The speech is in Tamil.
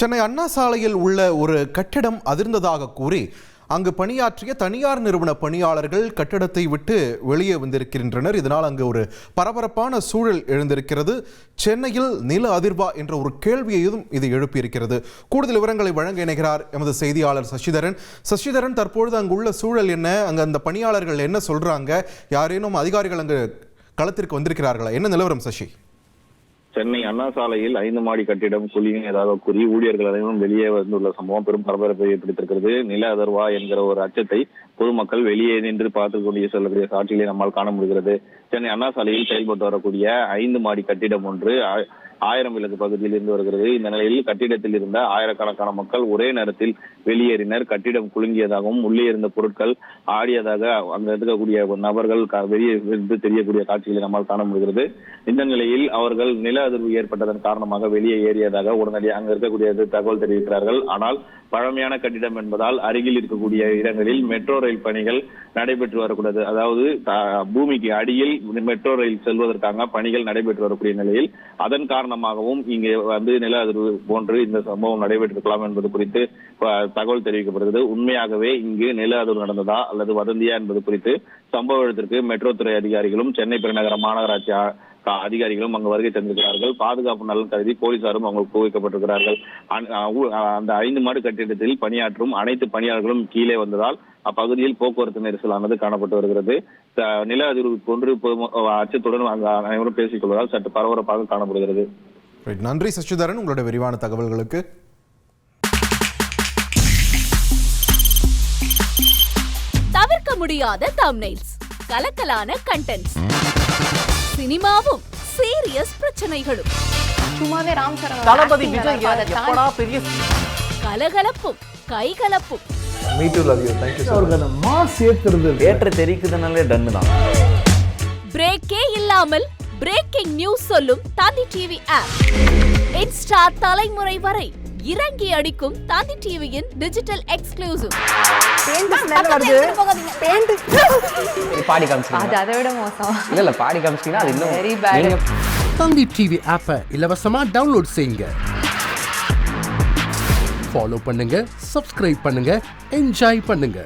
சென்னை அண்ணா சாலையில் உள்ள ஒரு கட்டிடம் அதிர்ந்ததாக கூறி அங்கு பணியாற்றிய தனியார் நிறுவன பணியாளர்கள் கட்டிடத்தை விட்டு வெளியே வந்திருக்கின்றனர். இதனால் அங்கு ஒரு பரபரப்பான சூழல் எழுந்திருக்கிறது. சென்னையில் நில அதிர்வா என்ற ஒரு கேள்வியையும் இது எழுப்பியிருக்கிறது. கூடுதல் விவரங்களை வழங்க இணைகிறார் எமது செய்தியாளர் சசிதரன். சசிதரன், தற்பொழுது அங்குள்ள சூழல் என்ன? அங்கு அந்த பணியாளர்கள் என்ன சொல்றாங்க? யாரேனும் அதிகாரிகள் அங்கு களத்திற்கு வந்திருக்கிறார்களா? என்ன நிலவரம் சசி? சென்னை அண்ணா சாலையில் 5 மாடி கட்டிடம் குலுங்கியதாக கூறி ஊழியர்கள் அனைவரும் வெளியே வந்துள்ள சம்பவம் பெரும் பரபரப்பை ஏற்படுத்தியிருக்கிறது. நில அதிர்வா என்கிற ஒரு அச்சத்தை பொதுமக்கள் வெளியே நின்று பார்த்து கொண்டு செல்லக்கூடிய காட்சிகளை நம்மால் காண முடிகிறது. சென்னை அண்ணா சாலையில் செயல்பட்டு வரக்கூடிய 5 மாடி கட்டிடம் ஒன்று 1000 விளக்கு பகுதியில் இருந்து வருகிறது. இந்த நிலையில் கட்டிடத்தில் இருந்த ஆயிரக்கணக்கான மக்கள் ஒரே நேரத்தில் வெளியேறினர். கட்டிடம் குலுங்கியதாகவும் உள்ளே இருந்த பொருட்கள் ஆடியதாக அங்க இருக்கக்கூடிய நபர்கள் வெளியே தெரியக்கூடிய காட்சிகளை நம்மால் காண முடிகிறது. இந்த நிலையில் அவர்கள் நில அதிர்வு ஏற்பட்டதன் காரணமாக வெளியே ஏறியதாக உடனடியாக அங்க இருக்கக்கூடிய தகவல் தெரிவிக்கிறார்கள். ஆனால் பழமையான கட்டிடம் என்பதால் அருகில் இருக்கக்கூடிய இடங்களில் மெட்ரோ ரயில் பணிகள் நடைபெற்று வரக்கூடாது. அதாவது பூமிக்கு அடியில் மெட்ரோ ரயில் செல்வதற்காக பணிகள் நடைபெற்று வரக்கூடிய நிலையில் அதன் காரணமாகவும் இங்கே நில அதிர்வு போன்று இந்த சம்பவம் நடைபெற்றிருக்கலாம் என்பது குறித்து தகவல் தெரிவிக்கப்படுகிறது. உண்மையாகவே இங்கு நில அதிர்வு நடந்ததா அல்லது வதந்தியா என்பது குறித்து சம்பவ இடத்திற்கு மெட்ரோ துறை அதிகாரிகளும் சென்னை பெருநகர மாநகராட்சி அதிகாரிகளும் அங்கு வருகை தந்திருக்கிறார்கள். பாதுகாப்பு நலன் கருதி போலீசாரும் அவங்க குவிக்கப்பட்டிருக்கிறார்கள். அந்த 5 மாடி கட்டிடத்தில் பணியாற்றும் அனைத்து பணியாளர்களும் கீழே வந்ததால் அப்பகுதியில் போக்குவரத்து நெரிசலானது காணப்பட்டு வருகிறது. நில அதிர்வு போன்று அச்சத்துடன் அனைவரும் பேசிக் கொள்வதால் சற்று பரபரப்பாக காணப்படுகிறது. நன்றி சசிதரன், உங்களுடைய விரிவான தகவல்களுக்கு. தவிர்க்க முடியாத தம்ப்நெயில்ஸ், கலக்கலான கண்டென்ட்ஸ், சினிமாவும் சீரியஸ் பிரச்சனைகளும், சும்மாவே ராம் சரண் தளபதி விஜய் எப்படா பெரிய கலகலப்பும் கைகலப்பும், me too love you thank you அவர்களை மாஸ் ஏத்துறது ஏற்ற தெரிக்குதுனாலே டன் தான். பிரேக்கே இல்லாமல் பிரேக்கிங் நியூஸ் சொல்லும் தந்தி டிவி ஆப். இன்ஸ்டா தலைமுறை வரை இறங்கி அடிக்கும் தந்தி டிவியின் டிஜிட்டல் எக்ஸ்க்ளூசிவ். பாடி காமிச்சீங்க, அது அதை விட மோசம். இல்ல பாடி காமிச்சீங்கன்னா அது இன்னும் வெரி பேட். தந்தி டிவி ஆப்பை இலவசமா டவுன்லோட் செய்யுங்க. ஃபாலோ பண்ணுங்க, சப்ஸ்கிரைப் பண்ணுங்க, என்ஜாய் பண்ணுங்க.